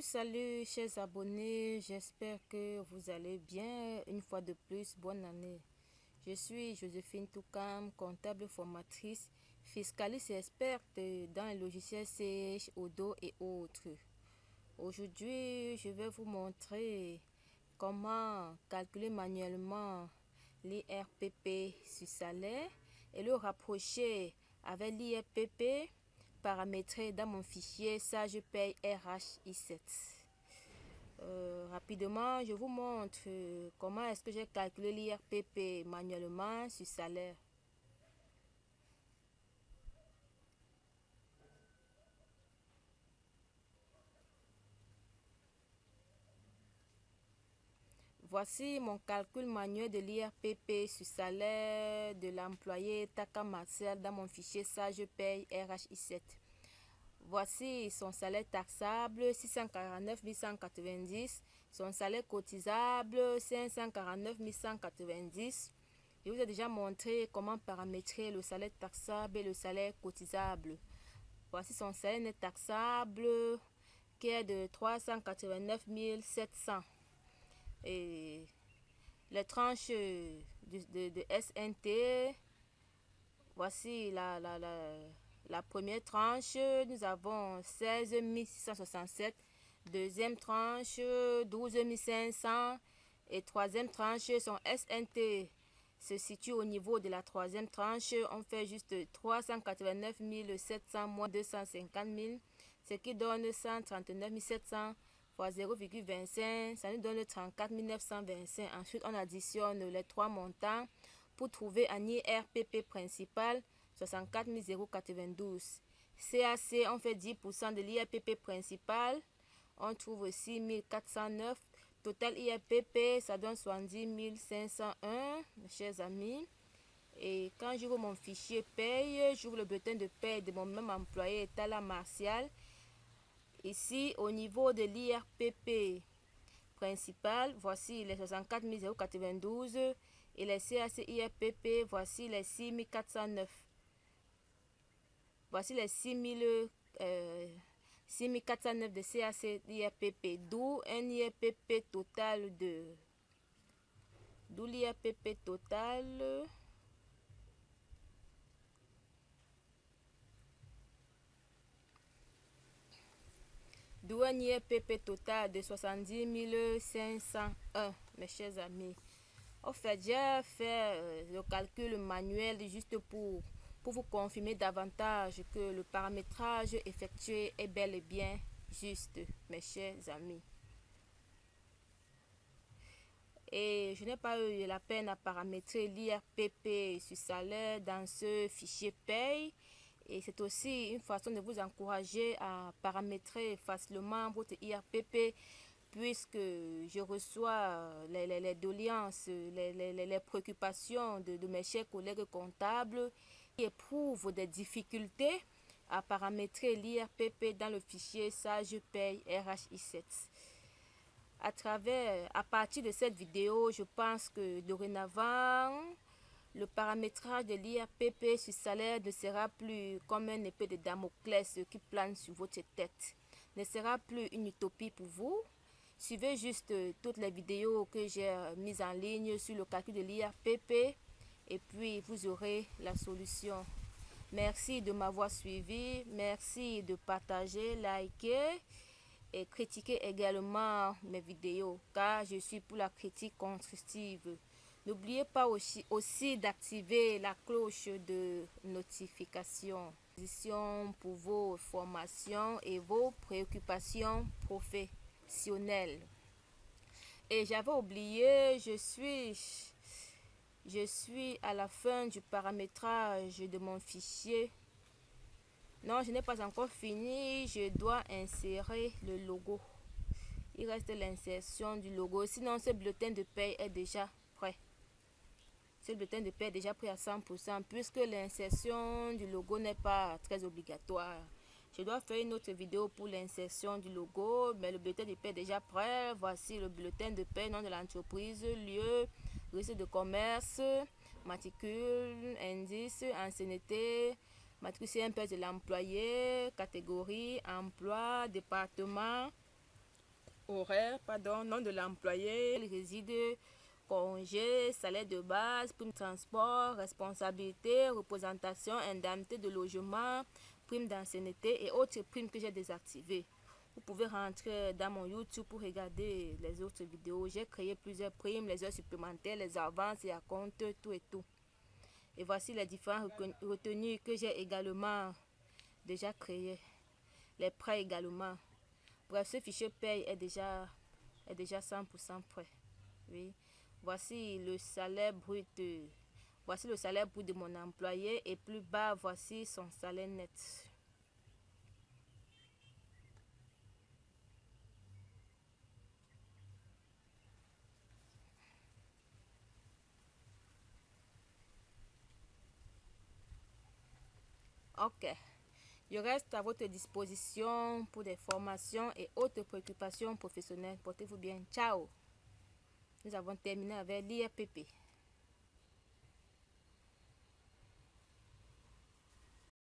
Salut chers abonnés, j'espère que vous allez bien. Une fois de plus, bonne année. Je suis Joséphine Toukam, comptable formatrice, fiscaliste et experte dans les logiciels CH, Odoo et autres. Aujourd'hui, je vais vous montrer comment calculer manuellement l'IRPP sur salaire et le rapprocher avec l'IRPP paramétré dans mon fichier SagePaye RHI7. Rapidement, je vous montre comment est-ce que j'ai calculé l'IRPP manuellement sur salaire. Voici mon calcul manuel de l'IRPP sur salaire de l'employé Taka Marcel dans mon fichier SagePaye RHI7. Voici son salaire taxable 649 190, son salaire cotisable 549 190. Je vous ai déjà montré comment paramétrer le salaire taxable et le salaire cotisable. Voici son salaire net taxable qui est de 389 700. Et les tranches de SNT, voici la première tranche, nous avons 16 667, deuxième tranche 12 500 et troisième tranche, son SNT se situe au niveau de la troisième tranche. On fait juste 389 700 moins 250 000, ce qui donne 139 700 fois 0,25, ça nous donne 34 925. Ensuite, on additionne les trois montants pour trouver un IRPP principal 64 092. CAC, on fait 10% de l'IRPP principal, on trouve 6 409. Total IRPP, ça donne 70 501, mes chers amis. Et quand j'ouvre mon fichier paye, j'ouvre le bulletin de paye de mon même employé, Tala Martial. Ici, au niveau de l'IRPP principal, voici les 64 092 et les CAC IRPP, voici les 6 409. Voici les 6 409 de CAC IRPP, d'où un IRPP total de... D'où l'IRPP total... D'où un IRPP total de 70 501, mes chers amis. En fait, j'ai fait le calcul manuel juste pour vous confirmer davantage que le paramétrage effectué est bel et bien juste, mes chers amis. Et je n'ai pas eu la peine à paramétrer l'IRPP sur salaire dans ce fichier paye. Et c'est aussi une façon de vous encourager à paramétrer facilement votre IRPP, puisque je reçois les doléances, les préoccupations de mes chers collègues comptables qui éprouvent des difficultés à paramétrer l'IRPP dans le fichier SagePaye RHI7. À partir de cette vidéo, je pense que dorénavant, le paramétrage de l'IRPP sur salaire ne sera plus comme un épée de Damoclès qui plane sur votre tête. Ne sera plus une utopie pour vous. Suivez juste toutes les vidéos que j'ai mises en ligne sur le calcul de l'IRPP et puis vous aurez la solution. Merci de m'avoir suivi. Merci de partager, liker et critiquer également mes vidéos car je suis pour la critique constructive. N'oubliez pas aussi d'activer la cloche de notification pour vos formations et vos préoccupations professionnelles. Et j'avais oublié, je suis à la fin du paramétrage de mon fichier. Non, je n'ai pas encore fini, je dois insérer le logo. Il reste l'insertion du logo, sinon ce bulletin de paie est déjà prêt. Ce bulletin de paie est déjà prêt à 100% puisque l'insertion du logo n'est pas très obligatoire. Je dois faire une autre vidéo pour l'insertion du logo, mais le bulletin de paie est déjà prêt. Voici le bulletin de paie, nom de l'entreprise, lieu, registre de commerce, matricule, indice, ancienneté, matricule CMPS de l'employé, catégorie, emploi, département, horaire, pardon, nom de l'employé, il réside, congé, salaire de base, prime de transport, responsabilité, représentation, indemnité de logement, prime d'ancienneté et autres primes que j'ai désactivées. Vous pouvez rentrer dans mon YouTube pour regarder les autres vidéos. J'ai créé plusieurs primes, les heures supplémentaires, les avances et à compte, tout et tout. Et voici les différentes retenues que j'ai également déjà créées. Les prêts également. Bref, ce fichier paye est déjà 100% prêt. Oui. Voici le salaire brut. Voici le salaire brut de mon employé et plus bas, voici son salaire net. Ok. Je reste à votre disposition pour des formations et autres préoccupations professionnelles. Portez-vous bien. Ciao. Nous avons terminé avec l'IRPP.